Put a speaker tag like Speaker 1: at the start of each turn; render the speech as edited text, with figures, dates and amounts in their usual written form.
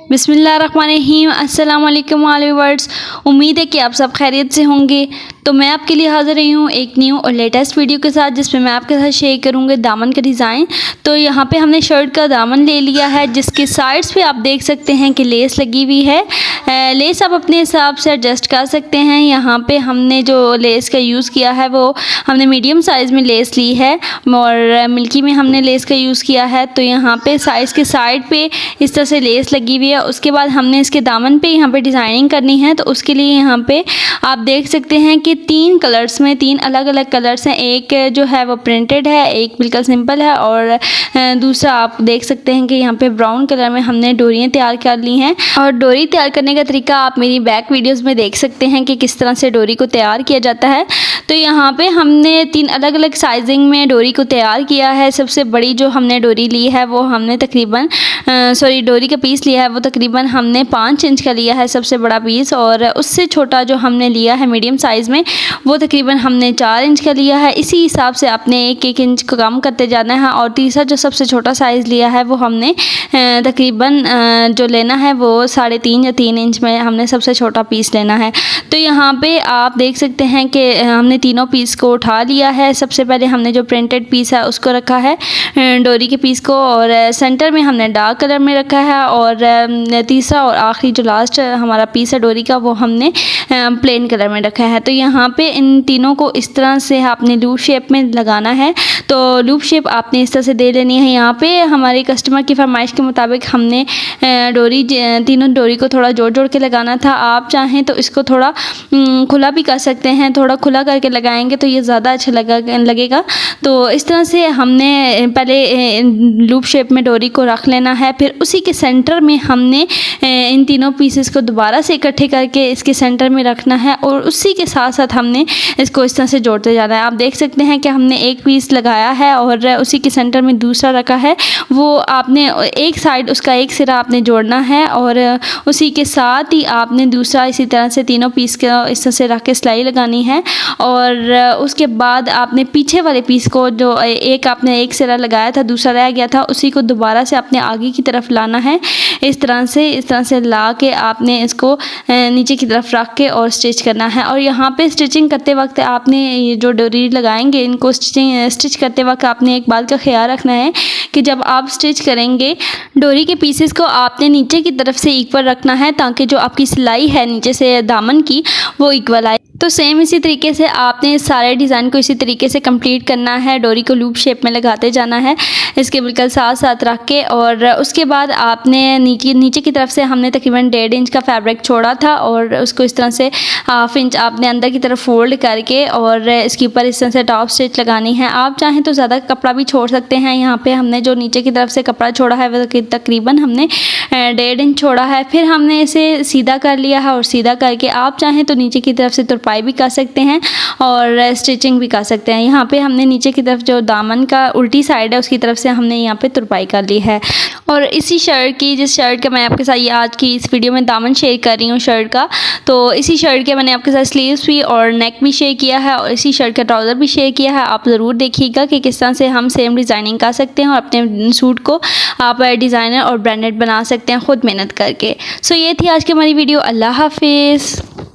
Speaker 1: बिस्मिल्लाहिर्रहमानिर्रहीम। अस्सलाम वालेकुम व्यूअर्स, उम्मीद है कि आप सब खैरियत से होंगे। तो मैं आपके लिए हाज़िर रही हूँ एक न्यू और लेटेस्ट वीडियो के साथ, जिसमें मैं आपके साथ शेयर करूँगी दामन का डिज़ाइन। तो यहाँ पे हमने शर्ट का दामन ले लिया है, जिसके साइड्स पे आप देख सकते हैं कि लेस लगी हुई है। लेस आप अपने हिसाब से एडजस्ट कर सकते हैं। यहाँ पे हमने जो लेस का यूज़ किया है वो हमने मीडियम साइज़ में लेस ली है और मिल्की में हमने लेस का यूज़ किया है। तो यहाँ पे साइज़ के साइड पे इस तरह से लेस लगी हुई है। उसके बाद हमने इसके दामन पे यहाँ पे डिज़ाइनिंग करनी है। तो उसके लिए यहाँ पे आप देख सकते हैं कि 3 कलर्स में 3 अलग अलग कलर्स हैं। एक जो है वो प्रिंटेड है, एक बिल्कुल सिंपल है और दूसरा आप देख सकते हैं कि यहाँ पे ब्राउन कलर में हमने डोरियाँ तैयार कर ली हैं। और डोरी तैयार करने का तरीका आप मेरी बैक वीडियोस में देख सकते हैं कि किस तरह से डोरी को तैयार किया जाता है। तो यहाँ पे हमने 3 अलग अलग साइजिंग में डोरी को तैयार किया है। सबसे बड़ी जो हमने डोरी ली है वो हमने तकरीबन डोरी का पीस लिया है वो तकरीबन हमने 5 इंच का लिया है सबसे बड़ा पीस, और उससे छोटा जो हमने लिया है मीडियम साइज़ में वो तकरीबन हमने 4 इंच का लिया है। इसी हिसाब से आपने 1-1 इंच को कम करते जाना है। और तीसरा जो सबसे छोटा साइज़ लिया है वो हमने तकरीबन जो लेना है वो 3.5 या 3 इंच में हमने सबसे छोटा पीस लेना है। तो यहाँ पे आप देख सकते हैं कि हमने तीनों पीस को उठा लिया है। सबसे पहले हमने जो प्रिंटेड पीस है उसको रखा है डोरी के पीस को, और सेंटर में हमने डार्क कलर में रखा है। और तीसरा और आखिरी जो लास्ट हमारा पीस है डोरी का वो हमने प्लेन कलर में रखा है। तो यहाँ पे इन तीनों को इस तरह से आपने लूप शेप में लगाना है। तो लूप शेप आपने इस तरह से दे लेनी है। यहाँ पे हमारे कस्टमर की फरमाइश के मुताबिक हमने तीनों डोरी को थोड़ा जोड़ जोड़ के लगाना था। आप चाहें तो इसको थोड़ा खुला भी कर सकते हैं, थोड़ा खुला करके लगाएंगे तो ये ज़्यादा अच्छा लगेगा। तो इस तरह से हमने पहले लूप शेप में डोरी को रख लेना है। फिर उसी के सेंटर में हमने इन तीनों पीसेस को दोबारा से इकट्ठे करके इसके सेंटर में रखना है, और उसी के साथ साथ हमने इसको इस तरह से जोड़ते जाना है। आप देख सकते हैं कि हमने एक पीस लगाया है और उसी के सेंटर में दूसरा रखा है। वो आपने एक साइड उसका एक सिरा आपने जोड़ना है, और उसी के साथ ही आपने दूसरा इसी तरह से तीनों पीस को इस तरह से रख के सिलाई लगानी है। और उसके बाद आपने पीछे वाले पीस को जो आपने एक सिरा लगाया था दूसरा रह गया था, उसी को दोबारा से अपने आगे की तरफ लाना है। इस तरह से ला के आपने इसको नीचे की तरफ रख के और स्टिच करना है। और यहाँ पे स्टिचिंग करते वक्त आपने ये जो डोरी लगाएंगे इनको स्टिच करते वक्त आपने एक बात का ख्याल रखना है कि जब आप स्टिच करेंगे डोरी के पीसेस को आपने नीचे की तरफ से इक्वल रखना है, ताकि जो आपकी सिलाई है नीचे से दामन की वो इक्वल आए। तो सेम इसी तरीके से आपने सारे डिज़ाइन को इसी तरीके से कंप्लीट करना है। डोरी को लूप शेप में लगाते जाना है इसके बिल्कुल साथ साथ रख के। और उसके बाद आपने नीचे की तरफ से हमने तकरीबन 1.5 इंच का फैब्रिक छोड़ा था, और उसको इस तरह से 1/2 इंच आपने अंदर की तरफ फोल्ड करके और इसके ऊपर इस तरह से टॉप स्टिच लगानी है। आप चाहें तो ज़्यादा कपड़ा भी छोड़ सकते हैं। यहाँ पे हमने जो नीचे की तरफ से कपड़ा छोड़ा है वो तकरीबन हमने 1.5 इंच छोड़ा है। फिर हमने इसे सीधा कर लिया है, और सीधा करके आप चाहें तो नीचे की तरफ से तुरपाई भी कर सकते हैं और स्टिचिंग भी कर सकते हैं। यहाँ पे हमने नीचे की तरफ जो दामन का उल्टी साइड है उसकी तरफ से हमने यहाँ पे तुरपाई कर ली है। और इसी जिस शर्ट का मैं आपके साथ ये आज की इस वीडियो में दामन शेयर कर रही हूँ शर्ट का, तो इसी शर्ट के मैंने आपके साथ स्लीव्स भी और नेक भी शेयर किया है, और इसी शर्ट का ट्राउज़र भी शेयर किया है। आप ज़रूर देखिएगा कि किस तरह से हम सेम डिज़ाइनिंग कर सकते हैं और अपने सूट को आप डिज़ाइनर और ब्रांडेड बना सकते हैं खुद मेहनत करके। सो ये थी आज की हमारी वीडियो। अल्लाह हाफिज़।